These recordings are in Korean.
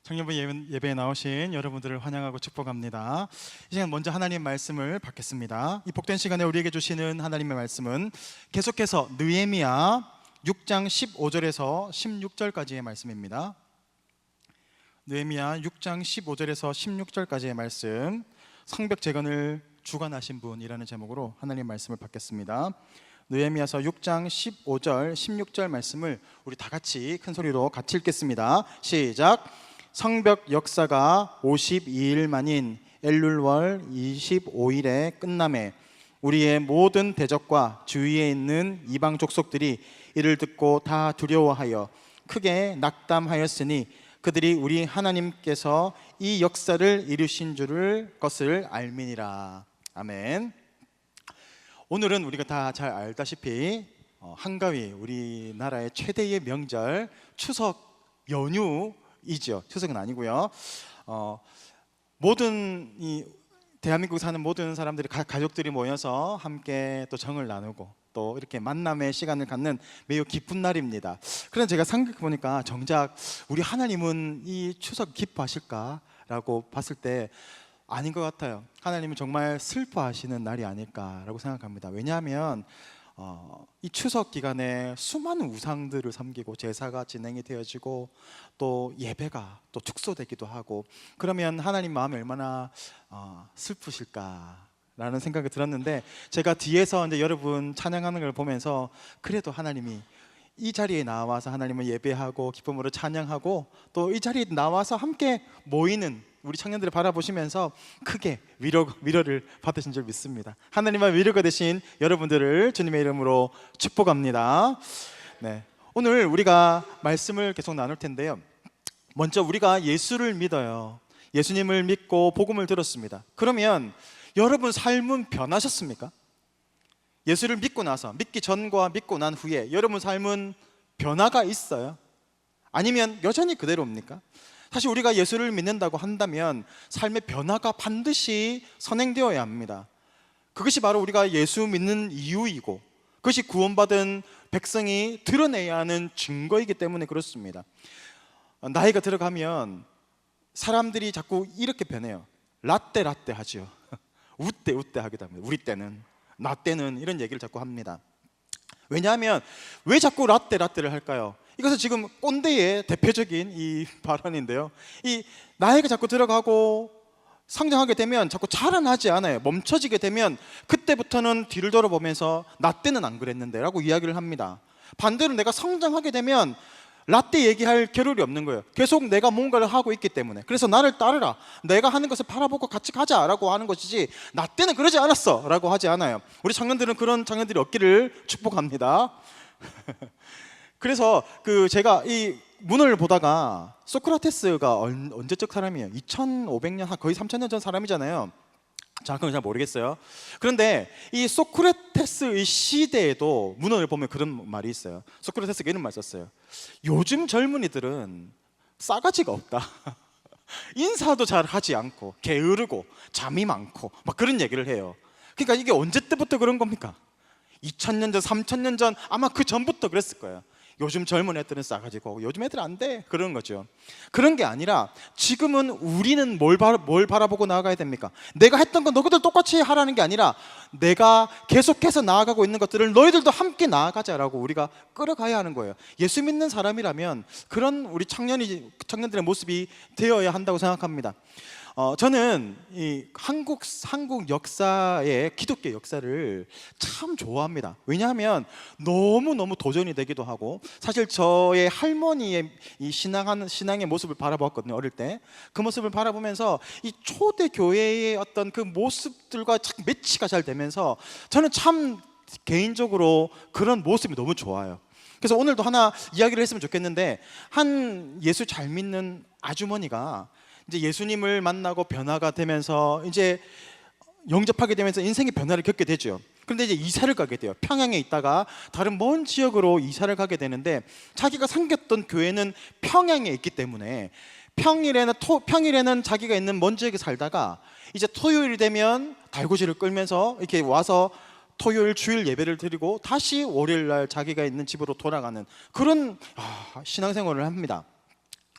청년부 예배에 나오신 여러분들을 환영하고 축복합니다. 이 시간 먼저 하나님 말씀을 받겠습니다. 이 복된 시간에 우리에게 주시는 하나님의 말씀은 계속해서 느헤미야 6장 15절에서 16절까지의 말씀입니다. 느헤미야 6장 15절에서 16절까지의 말씀, 성벽 재건을 주관하신 분이라는 제목으로 하나님 말씀을 받겠습니다. 느헤미야서 6장 15절, 16절 말씀을 우리 다 같이 큰 소리로 같이 읽겠습니다. 시작. 성벽 역사가 52일 만인 엘룰월 25일에 끝남에 우리의 모든 대적과 주위에 있는 이방 족속들이 이를 듣고 다 두려워하여 크게 낙담하였으니 그들이 우리 하나님께서 이 역사를 이루신 것을 알미니라. 아멘. 오늘은 우리가 다 잘 알다시피 한가위, 우리나라의 최대의 명절 추석 연휴이죠. 추석은 아니고요. 모든 이 대한민국 사는 모든 사람들이 가족들이 모여서 함께 또 정을 나누고 또 이렇게 만남의 시간을 갖는 매우 기쁜 날입니다. 그런데 제가 생각해 보니까 정작 우리 하나님은 이 추석 기뻐하실까라고 봤을 때 아닌 것 같아요. 하나님은 정말 슬퍼하시는 날이 아닐까라고 생각합니다. 왜냐하면 이 추석 기간에 수많은 우상들을 섬기고 제사가 진행이 되어지고 또 예배가 또 축소되기도 하고, 그러면 하나님 마음이 얼마나 슬프실까라는 생각이 들었는데, 제가 뒤에서 이제 여러분 찬양하는 걸 보면서 그래도 하나님이 이 자리에 나와서 하나님을 예배하고 기쁨으로 찬양하고 또 이 자리에 나와서 함께 모이는 우리 청년들을 바라보시면서 크게 위로를 받으신 줄 믿습니다. 하나님의 위로가 되신 여러분들을 주님의 이름으로 축복합니다. 네, 오늘 우리가 말씀을 계속 나눌 텐데요. 먼저 우리가 예수를 믿어요. 예수님을 믿고 복음을 들었습니다. 그러면 여러분 삶은 변하셨습니까? 예수를 믿고 나서, 믿기 전과 믿고 난 후에 여러분 삶은 변화가 있어요? 아니면 여전히 그대로입니까? 사실 우리가 예수를 믿는다고 한다면 삶의 변화가 반드시 선행되어야 합니다. 그것이 바로 우리가 예수 믿는 이유이고 그것이 구원받은 백성이 드러내야 하는 증거이기 때문에 그렇습니다. 나이가 들어가면 사람들이 자꾸 이렇게 변해요. 라떼 하지요. 우떼 하기도 합니다. 우리 때는, 나 때는, 이런 얘기를 자꾸 합니다. 왜냐하면 왜 자꾸 라떼를 할까요? 이것은 지금 꼰대의 대표적인 이 발언인데요. 이 나이가 자꾸 들어가고 성장하게 되면 자꾸 자라나지 않아요. 멈춰지게 되면 그때부터는 뒤를 돌아보면서 나 때는 안 그랬는데 라고 이야기를 합니다. 반대로 내가 성장하게 되면 라떼 얘기할 겨를이 없는 거예요. 계속 내가 뭔가를 하고 있기 때문에. 그래서 나를 따르라, 내가 하는 것을 바라보고 같이 가자라고 하는 것이지 나 때는 그러지 않았어 라고 하지 않아요. 우리 청년들은 그런 청년들이 없기를 축복합니다. 그래서 제가 이 문을 보다가 소크라테스가 언제적 사람이에요? 2500년, 거의 3000년 전 사람이잖아요. 정확한 건 잘 모르겠어요. 그런데 이 소크라테스의 시대에도 문헌을 보면 그런 말이 있어요. 소크라테스가 이런 말 썼어요. 요즘 젊은이들은 싸가지가 없다. 인사도 잘 하지 않고 게으르고 잠이 많고 막 그런 얘기를 해요. 그러니까 이게 언제 때부터 그런 겁니까? 2000년 전, 3000년 전, 아마 그 전부터 그랬을 거예요. 요즘 젊은 애들은 싸가지고 요즘 애들 안 돼, 그런 거죠. 그런 게 아니라 지금은 우리는 뭘 바라보고 나아가야 됩니까? 내가 했던 건 너희들 똑같이 하라는 게 아니라 내가 계속해서 나아가고 있는 것들을 너희들도 함께 나아가자라고 우리가 끌어가야 하는 거예요. 예수 믿는 사람이라면 그런 우리 청년들의 모습이 되어야 한다고 생각합니다. 저는 이 한국 역사의 기독교 역사를 참 좋아합니다. 왜냐하면 너무너무 도전이 되기도 하고, 사실 저의 할머니의 이 신앙의 모습을 바라보았거든요. 어릴 때 그 모습을 바라보면서 이 초대 교회의 어떤 그 모습들과 참 매치가 잘 되면서 저는 참 개인적으로 그런 모습이 너무 좋아요. 그래서 오늘도 하나 이야기를 했으면 좋겠는데, 한 예수 잘 믿는 아주머니가 이제 예수님을 만나고 변화가 되면서 이제 영접하게 되면서 인생의 변화를 겪게 되죠. 그런데 이제 이사를 가게 돼요. 평양에 있다가 다른 먼 지역으로 이사를 가게 되는데, 자기가 생겼던 교회는 평양에 있기 때문에 평일에는 자기가 있는 먼 지역에 살다가 이제 토요일이 되면 달구지를 끌면서 이렇게 와서 토요일 주일 예배를 드리고 다시 월요일 날 자기가 있는 집으로 돌아가는 그런 신앙생활을 합니다.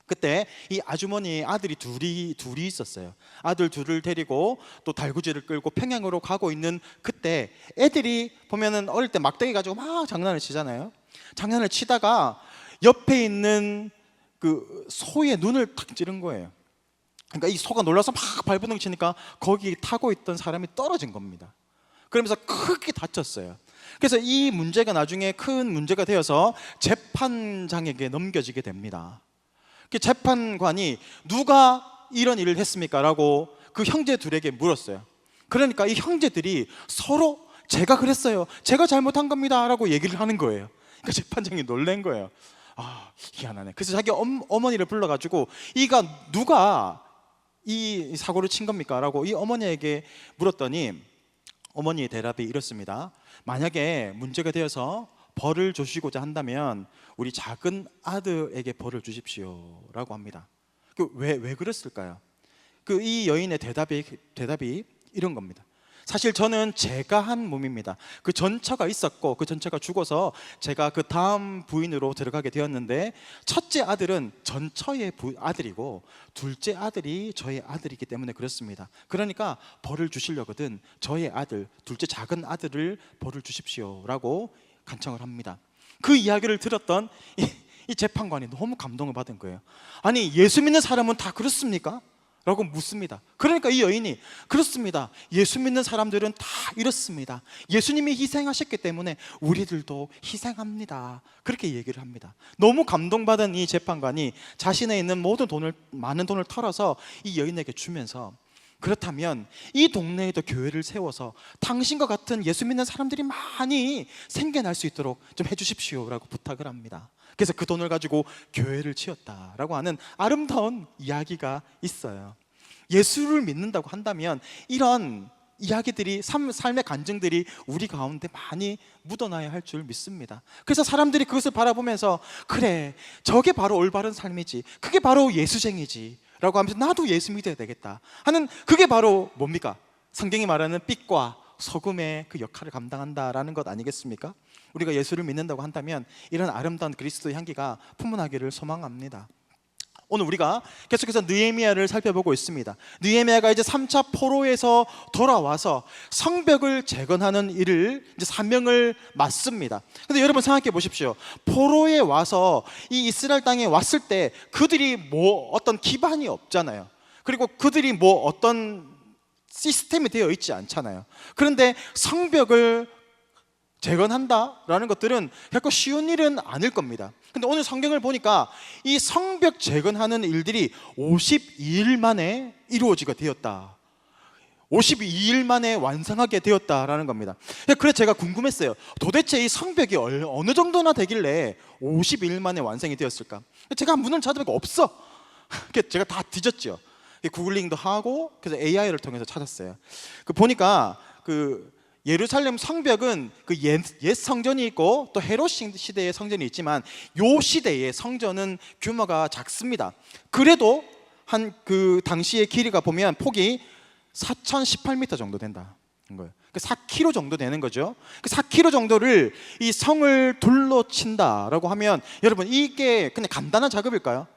그때 이 아주머니의 아들이 둘이 있었어요. 아들 둘을 데리고 또 달구지를 끌고 평양으로 가고 있는 그때, 애들이 보면은 어릴 때 막대기 가지고 막 장난을 치잖아요. 장난을 치다가 옆에 있는 그 소의 눈을 탁 찌른 거예요. 그러니까 이 소가 놀라서 막 발버둥 치니까 거기 타고 있던 사람이 떨어진 겁니다. 그러면서 크게 다쳤어요. 그래서 이 문제가 나중에 큰 문제가 되어서 재판장에게 넘겨지게 됩니다. 그 재판관이 누가 이런 일을 했습니까? 라고 그 형제 둘에게 물었어요. 그러니까 이 형제들이 서로 제가 그랬어요, 제가 잘못한 겁니다 라고 얘기를 하는 거예요. 그러니까 재판장이 놀란 거예요. 아, 희한하네. 그래서 자기 어머니를 불러가지고 이가 누가 이 사고를 친 겁니까? 라고 이 어머니에게 물었더니 어머니의 대답이 이렇습니다. 만약에 문제가 되어서 벌을 주시고자 한다면 우리 작은 아들에게 벌을 주십시오 라고 합니다. 왜 그랬을까요? 이 여인의 대답이 이런 겁니다. 사실 저는 제가 한 몸입니다. 그 전처가 있었고 그 전처가 죽어서 제가 그 다음 부인으로 들어가게 되었는데, 첫째 아들은 전처의 아들이고 둘째 아들이 저의 아들이기 때문에 그렇습니다. 그러니까 벌을 주시려거든 저의 아들, 둘째 작은 아들을 벌을 주십시오 라고 간청을 합니다. 그 이야기를 들었던 이 재판관이 너무 감동을 받은 거예요. 아니, 예수 믿는 사람은 다 그렇습니까? 라고 묻습니다. 그러니까 이 여인이 그렇습니다, 예수 믿는 사람들은 다 이렇습니다. 예수님이 희생하셨기 때문에 우리들도 희생합니다. 그렇게 얘기를 합니다. 너무 감동받은 이 재판관이 자신의 있는 모든 많은 돈을 털어서 이 여인에게 주면서, 그렇다면 이 동네에도 교회를 세워서 당신과 같은 예수 믿는 사람들이 많이 생겨날 수 있도록 좀 해주십시오 라고 부탁을 합니다. 그래서 그 돈을 가지고 교회를 지었다라고 하는 아름다운 이야기가 있어요. 예수를 믿는다고 한다면 이런 이야기들이, 삶의 간증들이 우리 가운데 많이 묻어나야 할 줄 믿습니다. 그래서 사람들이 그것을 바라보면서 그래, 저게 바로 올바른 삶이지, 그게 바로 예수쟁이지 라고 하면서 나도 예수 믿어야 되겠다 하는, 그게 바로 뭡니까? 성경이 말하는 빛과 소금의 그 역할을 감당한다라는 것 아니겠습니까? 우리가 예수를 믿는다고 한다면 이런 아름다운 그리스도의 향기가 풍문하기를 소망합니다. 오늘 우리가 계속해서 느헤미야를 살펴보고 있습니다. 느헤미야가 이제 3차 포로에서 돌아와서 성벽을 재건하는 일을, 이제 사명을 맡습니다. 근데 여러분 생각해 보십시오. 포로에 와서 이 이스라엘 땅에 왔을 때 그들이 어떤 기반이 없잖아요. 그리고 그들이 어떤 시스템이 되어 있지 않잖아요. 그런데 성벽을 재건한다라는 것들은 결코 쉬운 일은 아닐 겁니다. 근데 오늘 성경을 보니까 이 성벽 재건하는 일들이 52일 만에 이루어지게 되었다, 52일 만에 완성하게 되었다라는 겁니다. 그래서 제가 궁금했어요. 도대체 이 성벽이 어느 정도나 되길래 52일 만에 완성이 되었을까? 제가 문을 찾아보니까 없어. 제가 다 뒤졌죠. 구글링도 하고 그래서 AI를 통해서 찾았어요. 보니까 예루살렘 성벽은 옛 성전이 있고 또 헤롯 시대의 성전이 있지만 요 시대의 성전은 규모가 작습니다. 그래도 그 당시의 길이가 보면 폭이 4,018m 정도 된다는 거예요. 4km 정도 되는 거죠. 4km 정도를 이 성을 둘러친다라고 하면 여러분, 이게 그냥 간단한 작업일까요?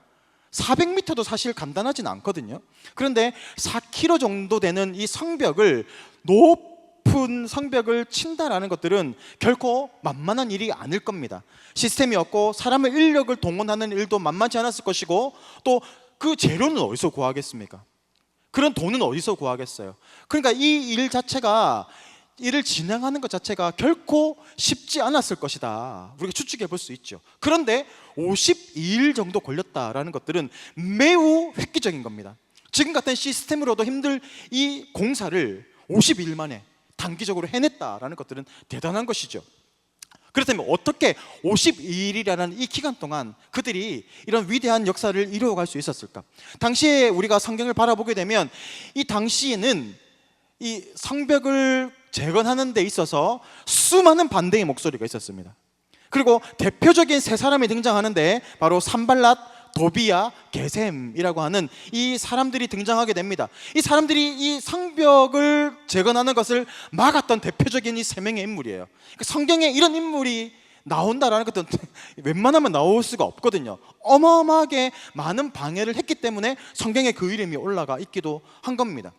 400m도 사실 간단하진 않거든요. 그런데 4km 정도 되는 이 성벽을, 높은 성벽을 친다라는 것들은 결코 만만한 일이 아닐 겁니다. 시스템이 없고 사람의 인력을 동원하는 일도 만만치 않았을 것이고, 또 그 재료는 어디서 구하겠습니까? 그런 돈은 어디서 구하겠어요? 그러니까 이 일 자체가, 일을 진행하는 것 자체가 결코 쉽지 않았을 것이다, 우리가 추측해 볼 수 있죠. 그런데 52일 정도 걸렸다라는 것들은 매우 획기적인 겁니다. 지금 같은 시스템으로도 힘들 이 공사를 52일 만에 단기적으로 해냈다라는 것들은 대단한 것이죠. 그렇다면 어떻게 52일이라는 이 기간 동안 그들이 이런 위대한 역사를 이루어갈 수 있었을까? 당시에 우리가 성경을 바라보게 되면 이 당시에는 이 성벽을 재건하는 데 있어서 수많은 반대의 목소리가 있었습니다. 그리고 대표적인 세 사람이 등장하는데 바로 산발랏, 도비야, 게셈이라고 하는 이 사람들이 등장하게 됩니다. 이 사람들이 이 성벽을 재건하는 것을 막았던 대표적인 이 세 명의 인물이에요. 성경에 이런 인물이 나온다라는 것도 웬만하면 나올 수가 없거든요. 어마어마하게 많은 방해를 했기 때문에 성경에 그 이름이 올라가 있기도 한 겁니다.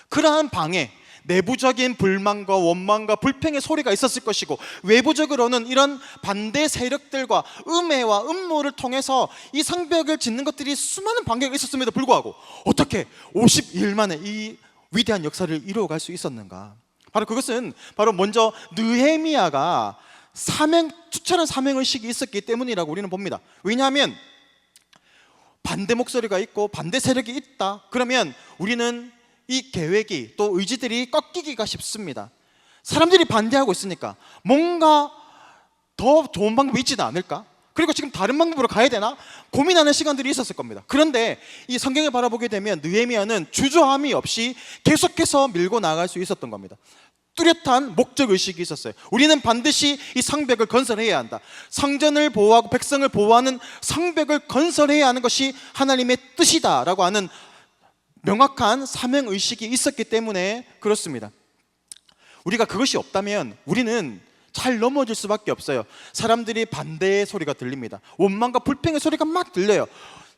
그러한 방해, 내부적인 불만과 원망과 불평의 소리가 있었을 것이고, 외부적으로는 이런 반대 세력들과 음해와 음모를 통해서 이 성벽을 짓는 것들이 수많은 방해가 있었음에도 불구하고 어떻게 52일 만에 이 위대한 역사를 이루어갈 수 있었는가? 바로 그것은 바로 먼저 느헤미야가 추천한 사명의식이 있었기 때문이라고 우리는 봅니다. 왜냐하면 반대 목소리가 있고 반대 세력이 있다 그러면 우리는 이 계획이 또 의지들이 꺾이기가 쉽습니다. 사람들이 반대하고 있으니까 뭔가 더 좋은 방법이 있지는 않을까? 그리고 지금 다른 방법으로 가야 되나? 고민하는 시간들이 있었을 겁니다. 그런데 이 성경을 바라보게 되면 느헤미야는 주저함이 없이 계속해서 밀고 나갈 수 있었던 겁니다. 뚜렷한 목적의식이 있었어요. 우리는 반드시 이 성벽을 건설해야 한다. 성전을 보호하고 백성을 보호하는 성벽을 건설해야 하는 것이 하나님의 뜻이다라고 하는 명확한 사명의식이 있었기 때문에 그렇습니다. 우리가 그것이 없다면 우리는 잘 넘어질 수밖에 없어요. 사람들이 반대의 소리가 들립니다. 원망과 불평의 소리가 막 들려요.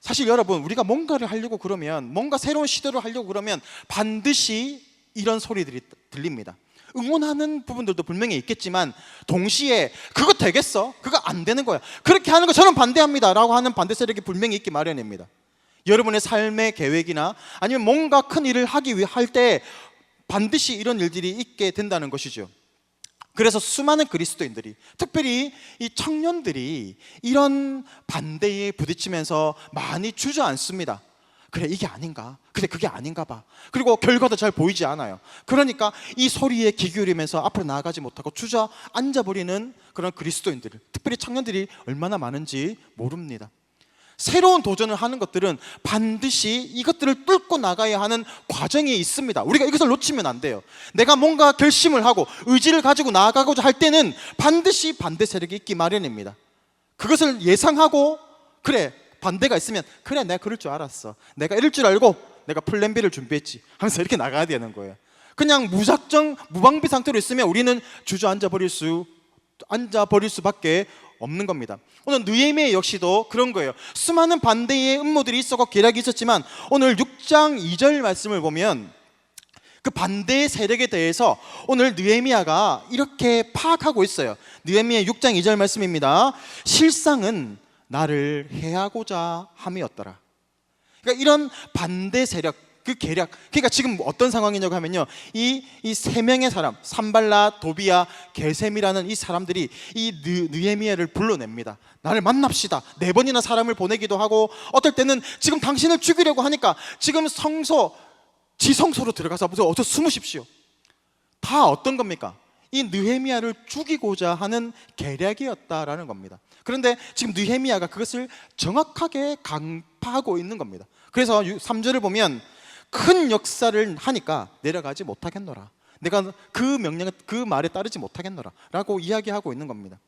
사실 여러분, 우리가 뭔가를 하려고 그러면, 뭔가 새로운 시도를 하려고 그러면 반드시 이런 소리들이 들립니다. 응원하는 부분들도 분명히 있겠지만 동시에 그거 되겠어? 그거 안 되는 거야. 그렇게 하는 거 저는 반대합니다 라고 하는 반대 세력이 분명히 있기 마련입니다. 여러분의 삶의 계획이나 아니면 뭔가 큰 일을 하기 위해 할 때 반드시 이런 일들이 있게 된다는 것이죠. 그래서 수많은 그리스도인들이, 특별히 이 청년들이 이런 반대에 부딪히면서 많이 주저앉습니다. 그래, 이게 아닌가? 그래, 그게 아닌가 봐. 그리고 결과도 잘 보이지 않아요. 그러니까 이 소리에 귀 기울이면서 앞으로 나아가지 못하고 주저앉아버리는 그런 그리스도인들, 특별히 청년들이 얼마나 많은지 모릅니다. 새로운 도전을 하는 것들은 반드시 이것들을 뚫고 나가야 하는 과정이 있습니다. 우리가 이것을 놓치면 안 돼요. 내가 뭔가 결심을 하고 의지를 가지고 나아가고자 할 때는 반드시 반대 세력이 있기 마련입니다. 그것을 예상하고, 그래, 반대가 있으면 그래, 내가 그럴 줄 알았어, 내가 이럴 줄 알고 내가 플랜 B를 준비했지 하면서 이렇게 나가야 되는 거예요. 그냥 무작정 무방비 상태로 있으면 우리는 주저앉아 버릴 수밖에 없는 겁니다. 오늘 느헤미야 역시도 그런 거예요. 수많은 반대의 음모들이 있었고 계략이 있었지만 오늘 6장 2절 말씀을 보면 그 반대의 세력에 대해서 오늘 느헤미야가 이렇게 파악하고 있어요. 느헤미야 6장 2절 말씀입니다. 실상은 나를 해하고자 함이었더라. 그러니까 이런 반대 세력, 그 계략, 그러니까 지금 어떤 상황이냐고 하면요, 이 세 명의 사람, 산발랏, 도비야, 게셈이라는 이 사람들이 이 느헤미야를 불러냅니다. 나를 만납시다. 4번이나 사람을 보내기도 하고, 어떨 때는 지금 당신을 죽이려고 하니까 지금 지성소로 들어가서 어서 숨으십시오. 다 어떤 겁니까? 이 느헤미야를 죽이고자 하는 계략이었다라는 겁니다. 그런데 지금 느헤미야가 그것을 정확하게 간파하고 있는 겁니다. 그래서 3절을 보면 큰 역사를 하니까 내려가지 못하겠노라, 내가 그 명령에, 그 말에 따르지 못하겠노라 라고 이야기하고 있는 겁니다.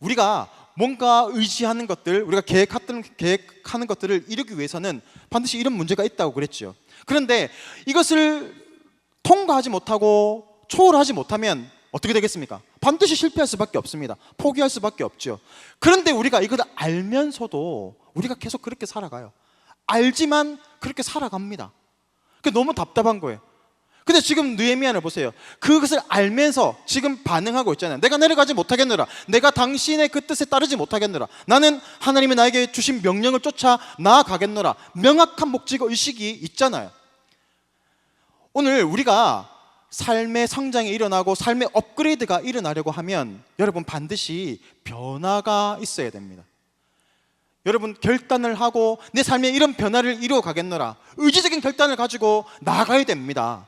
우리가 뭔가 의지하는 것들, 우리가 계획하는 것들을 이루기 위해서는 반드시 이런 문제가 있다고 그랬죠. 그런데 이것을 통과하지 못하고 초월하지 못하면 어떻게 되겠습니까? 반드시 실패할 수밖에 없습니다. 포기할 수밖에 없죠. 그런데 우리가 이걸 알면서도 우리가 계속 그렇게 살아가요. 알지만 그렇게 살아갑니다. 그게 너무 답답한 거예요. 근데 지금 느헤미야를 보세요. 그것을 알면서 지금 반응하고 있잖아요. 내가 내려가지 못하겠노라, 내가 당신의 그 뜻에 따르지 못하겠노라, 나는 하나님이 나에게 주신 명령을 쫓아 나아가겠노라, 명확한 목적의식이 있잖아요. 오늘 우리가 삶의 성장이 일어나고 삶의 업그레이드가 일어나려고 하면 여러분 반드시 변화가 있어야 됩니다. 여러분 결단을 하고 내 삶에 이런 변화를 이루어 가겠노라, 의지적인 결단을 가지고 나가야 됩니다.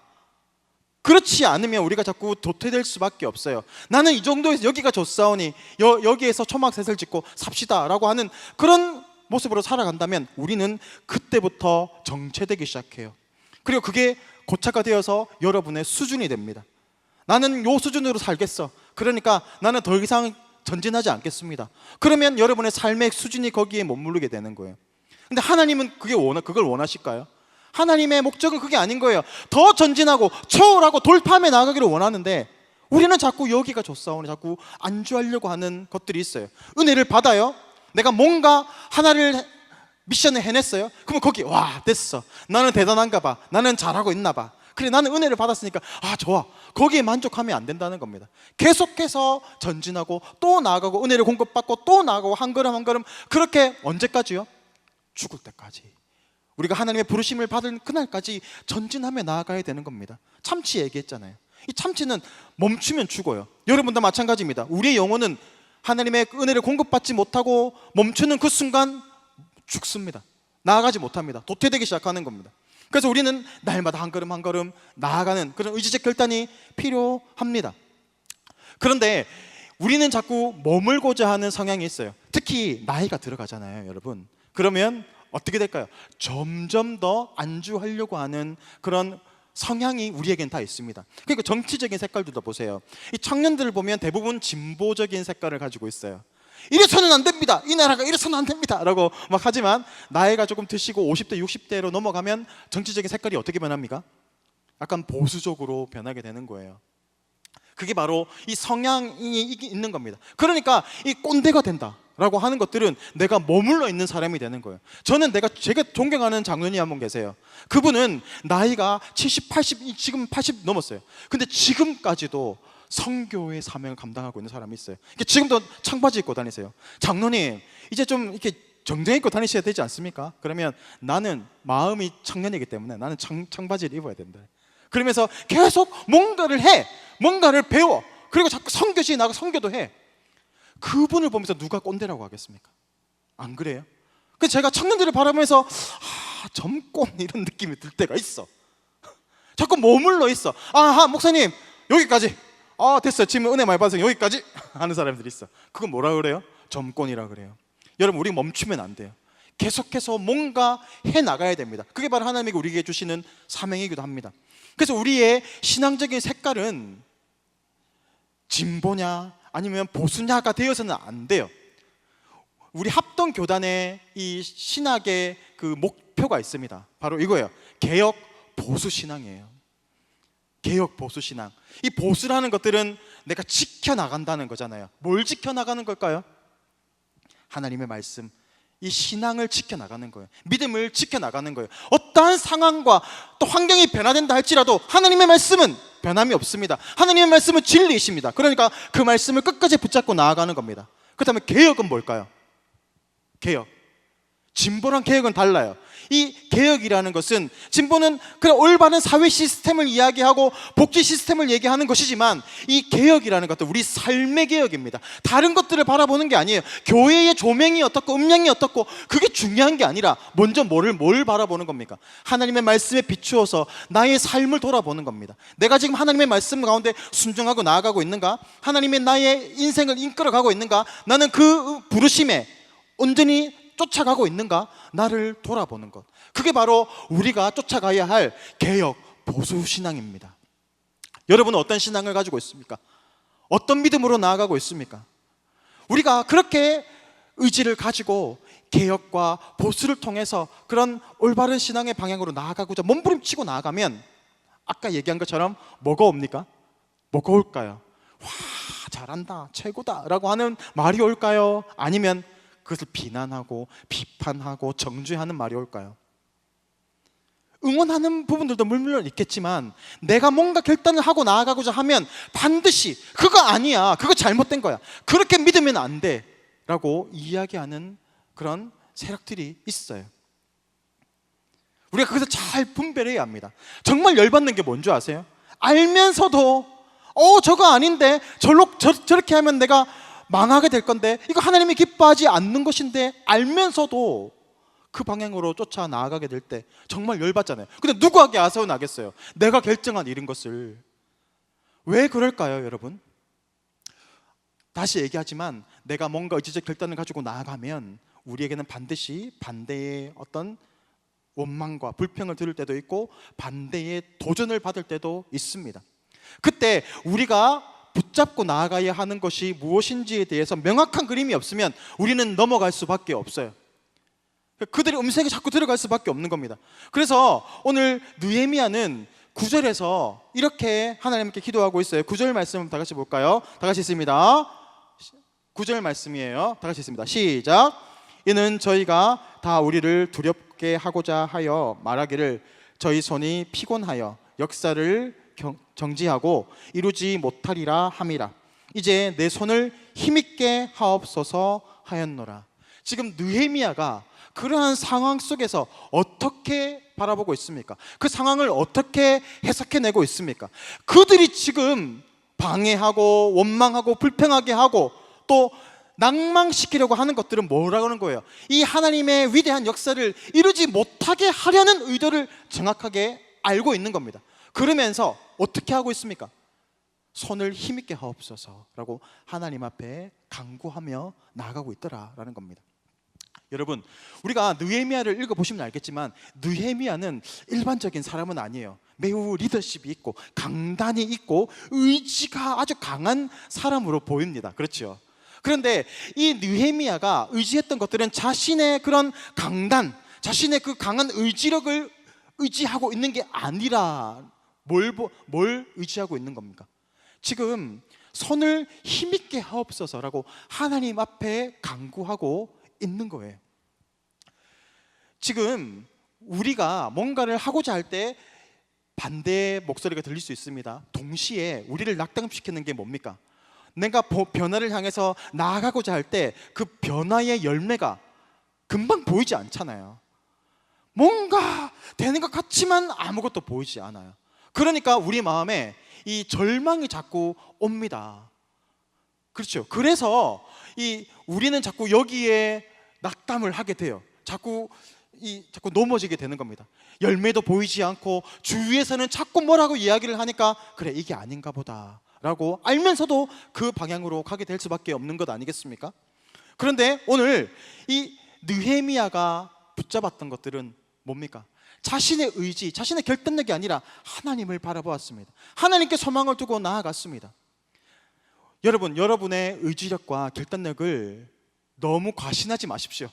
그렇지 않으면 우리가 자꾸 도태될 수밖에 없어요. 나는 이 정도에서 여기가 좋사오니 여기에서 초막셋을 짓고 삽시다 라고 하는 그런 모습으로 살아간다면 우리는 그때부터 정체되기 시작해요. 그리고 그게 고착화 되어서 여러분의 수준이 됩니다. 나는 요 수준으로 살겠어, 그러니까 나는 더 이상 전진하지 않겠습니다. 그러면 여러분의 삶의 수준이 거기에 머무르게 되는 거예요. 근데 하나님은 그걸 원하실까요? 하나님의 목적은 그게 아닌 거예요. 더 전진하고 초월하고 돌파하며 나아가기를 원하는데 우리는 자꾸 여기가 좋사오니 자꾸 안주하려고 하는 것들이 있어요. 은혜를 받아요. 내가 뭔가 하나를 미션을 해냈어요. 그러면 거기 와 됐어, 나는 대단한가 봐, 나는 잘하고 있나 봐, 그래 나는 은혜를 받았으니까 좋아, 거기에 만족하면 안 된다는 겁니다. 계속해서 전진하고 또 나아가고 은혜를 공급받고 또 나아가고 한 걸음 한 걸음, 그렇게 언제까지요? 죽을 때까지. 우리가 하나님의 부르심을 받은 그날까지 전진하며 나아가야 되는 겁니다. 참치 얘기했잖아요. 이 참치는 멈추면 죽어요. 여러분도 마찬가지입니다. 우리의 영혼은 하나님의 은혜를 공급받지 못하고 멈추는 그 순간 죽습니다. 나아가지 못합니다. 도태되기 시작하는 겁니다. 그래서 우리는 날마다 한 걸음 한 걸음 나아가는 그런 의지적 결단이 필요합니다. 그런데 우리는 자꾸 머물고자 하는 성향이 있어요. 특히 나이가 들어가잖아요, 여러분. 그러면 어떻게 될까요? 점점 더 안주하려고 하는 그런 성향이 우리에겐 다 있습니다. 그러니까 정치적인 색깔들도 보세요. 이 청년들을 보면 대부분 진보적인 색깔을 가지고 있어요. 이래서는 안 됩니다, 이 나라가 이래서는 안 됩니다 라고 막 하지만 나이가 조금 드시고 50대 60대로 넘어가면 정치적인 색깔이 어떻게 변합니까? 약간 보수적으로 변하게 되는 거예요. 그게 바로 이 성향이 있는 겁니다. 그러니까 이 꼰대가 된다 라고 하는 것들은 내가 머물러 있는 사람이 되는 거예요. 저는 제가 존경하는 장로님 한 분 계세요. 그분은 나이가 70, 80, 지금 80 넘었어요. 근데 지금까지도 선교의 사명을 감당하고 있는 사람이 있어요. 지금도 청바지 입고 다니세요. 장로님, 이제 좀 이렇게 정장 입고 다니셔야 되지 않습니까? 그러면 나는 마음이 청년이기 때문에 나는 청바지를 입어야 된다. 그러면서 계속 뭔가를 해, 뭔가를 배워, 그리고 자꾸 선교지에 나가 선교도 해. 그분을 보면서 누가 꼰대라고 하겠습니까? 안 그래요? 그래서 제가 청년들을 바라보면서 점권 이런 느낌이 들 때가 있어. 자꾸 머물러 있어. 목사님 여기까지, 됐어요, 지금 은혜 많이 받아서 여기까지 하는 사람들이 있어. 그건 뭐라 그래요? 점권이라 그래요. 여러분, 우리 멈추면 안 돼요. 계속해서 뭔가 해나가야 됩니다. 그게 바로 하나님이 우리에게 주시는 사명이기도 합니다. 그래서 우리의 신앙적인 색깔은 진보냐 아니면 보수냐가 되어서는 안 돼요. 우리 합동교단의 이 신학의 그 목표가 있습니다. 바로 이거예요. 개혁 보수 신앙이에요. 개혁 보수 신앙. 이 보수라는 것들은 내가 지켜나간다는 거잖아요. 뭘 지켜나가는 걸까요? 하나님의 말씀, 이 신앙을 지켜나가는 거예요. 믿음을 지켜나가는 거예요. 어떠한 상황과 또 환경이 변화된다 할지라도 하나님의 말씀은 변함이 없습니다. 하나님의 말씀은 진리이십니다. 그러니까 그 말씀을 끝까지 붙잡고 나아가는 겁니다. 그렇다면 개혁은 뭘까요? 개혁. 진보랑 개혁은 달라요. 이 개혁이라는 것은, 진보는 그런 올바른 사회 시스템을 이야기하고 복지 시스템을 얘기하는 것이지만, 이 개혁이라는 것도 우리 삶의 개혁입니다. 다른 것들을 바라보는 게 아니에요. 교회의 조명이 어떻고 음량이 어떻고 그게 중요한 게 아니라 먼저 뭘 바라보는 겁니까? 하나님의 말씀에 비추어서 나의 삶을 돌아보는 겁니다. 내가 지금 하나님의 말씀 가운데 순종하고 나아가고 있는가? 하나님의 나의 인생을 이끌어가고 있는가? 나는 그 부르심에 온전히 쫓아가고 있는가? 나를 돌아보는 것. 그게 바로 우리가 쫓아가야 할 개혁 보수 신앙입니다. 여러분은 어떤 신앙을 가지고 있습니까? 어떤 믿음으로 나아가고 있습니까? 우리가 그렇게 의지를 가지고 개혁과 보수를 통해서 그런 올바른 신앙의 방향으로 나아가고자 몸부림치고 나아가면 아까 얘기한 것처럼 뭐가 옵니까? 뭐가 올까요? 와, 잘한다, 최고다 라고 하는 말이 올까요? 아니면 그것을 비난하고 비판하고 정죄하는 말이 올까요? 응원하는 부분들도 물론 있겠지만 내가 뭔가 결단을 하고 나아가고자 하면 반드시 그거 아니야, 그거 잘못된 거야, 그렇게 믿으면 안 돼 라고 이야기하는 그런 세력들이 있어요. 우리가 그것을 잘 분별해야 합니다. 정말 열받는 게 뭔지 아세요? 알면서도 저거 아닌데 저렇게 하면 내가 망하게 될 건데, 이거 하나님이 기뻐하지 않는 것인데 알면서도 그 방향으로 쫓아 나아가게 될 때 정말 열받잖아요. 근데 누구에게 아서나겠어요? 내가 결정한 일인 것을. 왜 그럴까요, 여러분? 다시 얘기하지만 내가 뭔가 의지적 결단을 가지고 나아가면 우리에게는 반드시 반대의 어떤 원망과 불평을 들을 때도 있고 반대의 도전을 받을 때도 있습니다. 그때 우리가 붙잡고 나아가야 하는 것이 무엇인지에 대해서 명확한 그림이 없으면 우리는 넘어갈 수밖에 없어요. 그들의 음색이 자꾸 들어갈 수밖에 없는 겁니다. 그래서 오늘 느헤미야는 9절에서 이렇게 하나님께 기도하고 있어요. 9절 말씀 다 같이 볼까요? 다 같이 있습니다. 9절 말씀이에요. 다 같이 있습니다. 시작. 이는 저희가 다 우리를 두렵게 하고자 하여 말하기를 저희 손이 피곤하여 역사를 정지하고 이루지 못하리라 함이라. 이제 내 손을 힘있게 하옵소서 하였노라. 지금 느헤미야가 그러한 상황 속에서 어떻게 바라보고 있습니까? 그 상황을 어떻게 해석해내고 있습니까? 그들이 지금 방해하고 원망하고 불평하게 하고 또 낭망시키려고 하는 것들은 뭐라고 하는 거예요? 이 하나님의 위대한 역사를 이루지 못하게 하려는 의도를 정확하게 알고 있는 겁니다. 그러면서 어떻게 하고 있습니까? 손을 힘있게 하옵소서라고 하나님 앞에 간구하며 나아가고 있더라라는 겁니다. 여러분, 우리가 느헤미야를 읽어보시면 알겠지만 느헤미야는 일반적인 사람은 아니에요. 매우 리더십이 있고 강단이 있고 의지가 아주 강한 사람으로 보입니다. 그렇죠? 그런데 이 느헤미야가 의지했던 것들은 자신의 그런 강단, 자신의 그 강한 의지력을 의지하고 있는 게 아니라 뭘 의지하고 있는 겁니까? 지금 손을 힘있게 하옵소서라고 하나님 앞에 간구하고 있는 거예요. 지금 우리가 뭔가를 하고자 할 때 반대의 목소리가 들릴 수 있습니다. 동시에 우리를 낙담시키는 게 뭡니까? 내가 변화를 향해서 나아가고자 할 때 그 변화의 열매가 금방 보이지 않잖아요. 뭔가 되는 것 같지만 아무것도 보이지 않아요. 그러니까 우리 마음에 이 절망이 자꾸 옵니다. 그렇죠? 그래서 우리는 자꾸 여기에 낙담을 하게 돼요. 자꾸 넘어지게 되는 겁니다. 열매도 보이지 않고 주위에서는 자꾸 뭐라고 이야기를 하니까 그래, 이게 아닌가 보다 라고 알면서도 그 방향으로 가게 될 수밖에 없는 것 아니겠습니까? 그런데 오늘 이 느헤미야가 붙잡았던 것들은 뭡니까? 자신의 의지, 자신의 결단력이 아니라 하나님을 바라보았습니다. 하나님께 소망을 두고 나아갔습니다. 여러분, 여러분의 의지력과 결단력을 너무 과신하지 마십시오.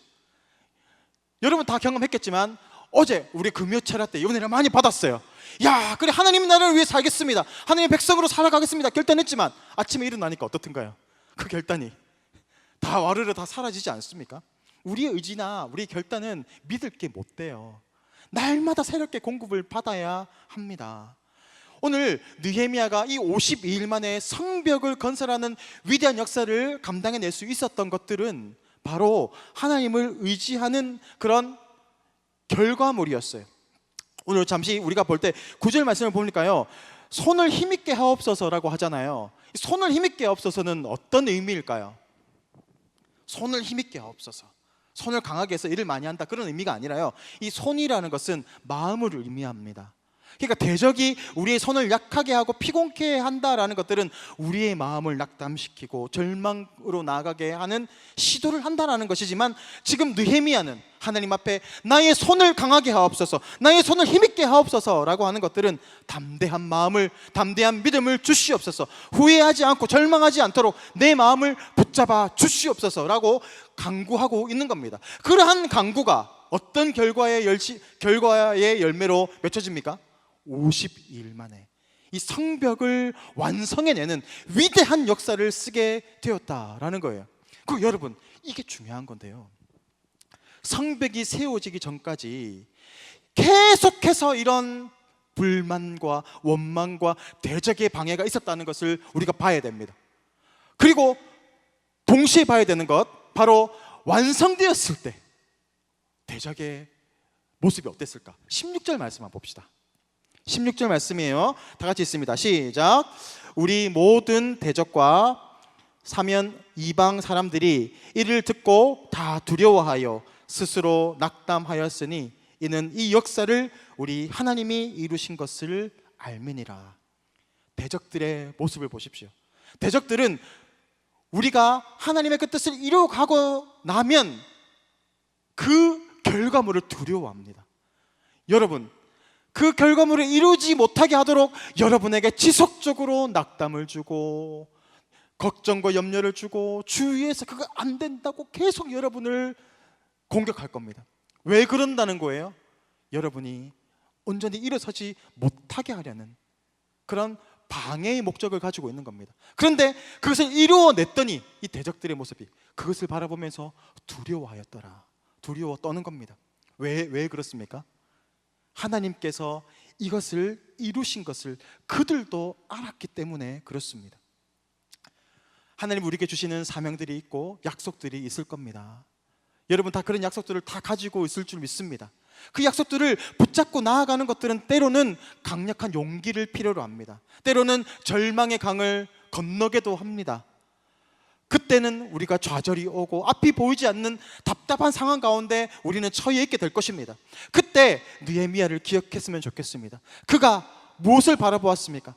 여러분 다 경험했겠지만 어제 우리 금요 철야 때 은혜를 많이 받았어요. 야, 그래, 하나님 나라를 위해 살겠습니다, 하나님의 백성으로 살아가겠습니다 결단했지만 아침에 일어나니까 어떻든가요? 그 결단이 다 와르르 다 사라지지 않습니까? 우리의 의지나 우리의 결단은 믿을 게 못 돼요. 날마다 새롭게 공급을 받아야 합니다. 오늘 느헤미야가 이 52일 만에 성벽을 건설하는 위대한 역사를 감당해낼 수 있었던 것들은 바로 하나님을 의지하는 그런 결과물이었어요. 오늘 잠시 우리가 볼 때 9절 말씀을 보니까요, 손을 힘있게 하옵소서라고 하잖아요. 손을 힘있게 하옵소서는 어떤 의미일까요? 손을 힘있게 하옵소서, 손을 강하게 해서 일을 많이 한다, 그런 의미가 아니라요, 이 손이라는 것은 마음을 의미합니다. 그러니까 대적이 우리의 손을 약하게 하고 피곤케 한다라는 것들은 우리의 마음을 낙담시키고 절망으로 나아가게 하는 시도를 한다라는 것이지만, 지금 느헤미야는 하나님 앞에 나의 손을 강하게 하옵소서, 나의 손을 힘있게 하옵소서라고 하는 것들은 담대한 마음을, 담대한 믿음을 주시옵소서, 후회하지 않고 절망하지 않도록 내 마음을 붙잡아 주시옵소서라고 간구하고 있는 겁니다. 그러한 간구가 어떤 결과의 열매로 맺혀집니까? 52일 만에 이 성벽을 완성해내는 위대한 역사를 쓰게 되었다라는 거예요. 그 여러분, 이게 중요한 건데요, 성벽이 세워지기 전까지 계속해서 이런 불만과 원망과 대적의 방해가 있었다는 것을 우리가 봐야 됩니다. 그리고 동시에 봐야 되는 것, 바로 완성되었을 때 대적의 모습이 어땠을까? 16절 말씀 한번 봅시다. 16절 말씀이에요. 다 같이 있습니다. 시작. 우리 모든 대적과 사면 이방 사람들이 이를 듣고 다 두려워하여 스스로 낙담하였으니 이는 이 역사를 우리 하나님이 이루신 것을 알미니라. 대적들의 모습을 보십시오. 대적들은 우리가 하나님의 그 뜻을 이루어가고 나면 그 결과물을 두려워합니다. 여러분, 그 결과물을 이루지 못하게 하도록 여러분에게 지속적으로 낙담을 주고 걱정과 염려를 주고 주위에서 그거 안 된다고 계속 여러분을 공격할 겁니다. 왜 그런다는 거예요? 여러분이 온전히 일어서지 못하게 하려는 그런 방해의 목적을 가지고 있는 겁니다. 그런데 그것을 이루어냈더니 이 대적들의 모습이 그것을 바라보면서 두려워하였더라. 두려워 떠는 겁니다. 왜 그렇습니까? 하나님께서 이것을 이루신 것을 그들도 알았기 때문에 그렇습니다. 하나님 우리에게 주시는 사명들이 있고 약속들이 있을 겁니다. 여러분 다 그런 약속들을 다 가지고 있을 줄 믿습니다. 그 약속들을 붙잡고 나아가는 것들은 때로는 강력한 용기를 필요로 합니다. 때로는 절망의 강을 건너게도 합니다. 그때는 우리가 좌절이 오고 앞이 보이지 않는 답답한 상황 가운데 우리는 처해 있게 될 것입니다. 그때 느헤미야를 기억했으면 좋겠습니다. 그가 무엇을 바라보았습니까?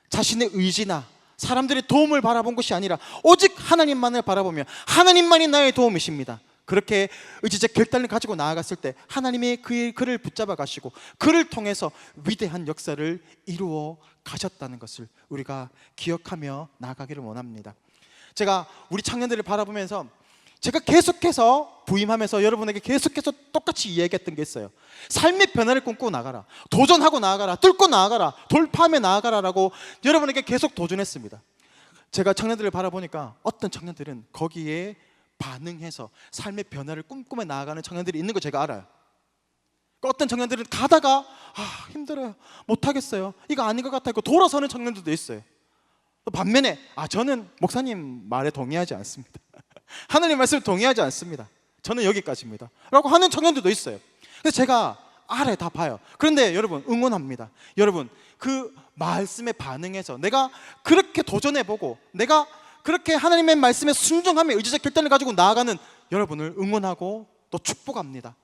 자신의 의지나 사람들의 도움을 바라본 것이 아니라 오직 하나님만을 바라보며 하나님만이 나의 도움이십니다. 그렇게 의지적 결단을 가지고 나아갔을 때 하나님이 그를 붙잡아 가시고 그를 통해서 위대한 역사를 이루어 가셨다는 것을 우리가 기억하며 나아가기를 원합니다. 제가 우리 청년들을 바라보면서 제가 계속해서 부임하면서 여러분에게 계속해서 똑같이 이야기했던 게 있어요. 삶의 변화를 꿈꾸고 나가라, 도전하고 나아가라, 뚫고 나아가라, 돌파하며 나아가라라고 여러분에게 계속 도전했습니다. 제가 청년들을 바라보니까 어떤 청년들은 거기에 반응해서 삶의 변화를 꿈꾸며 나아가는 청년들이 있는 거 제가 알아요. 어떤 청년들은 가다가 힘들어요, 못하겠어요, 이거 아닌 것 같아요, 돌아서는 청년들도 있어요. 반면에 저는 목사님 말에 동의하지 않습니다. 하나님 말씀에 동의하지 않습니다. 저는 여기까지입니다 라고 하는 청년들도 있어요. 그래서 제가 알아요, 다 봐요. 그런데 여러분 응원합니다. 여러분 그 말씀에 반응해서 내가 그렇게 도전해보고 내가 그렇게 하나님의 말씀에 순종하며 의지적 결단을 가지고 나아가는 여러분을 응원하고 또 축복합니다.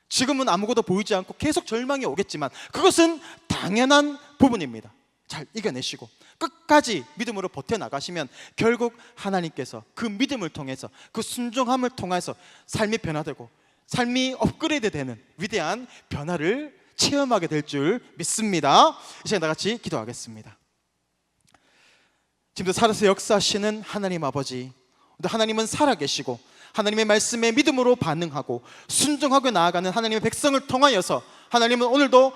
지금은 아무것도 보이지 않고 계속 절망이 오겠지만 그것은 당연한 부분입니다. 잘 이겨내시고 끝까지 믿음으로 버텨나가시면 결국 하나님께서 그 믿음을 통해서 그 순종함을 통해서 삶이 변화되고 삶이 업그레이드 되는 위대한 변화를 체험하게 될 줄 믿습니다. 이 시간 다 같이 기도하겠습니다. 지금도 살아서 역사하시는 하나님 아버지, 하나님은 살아계시고 하나님의 말씀에 믿음으로 반응하고 순종하고 나아가는 하나님의 백성을 통하여서 하나님은 오늘도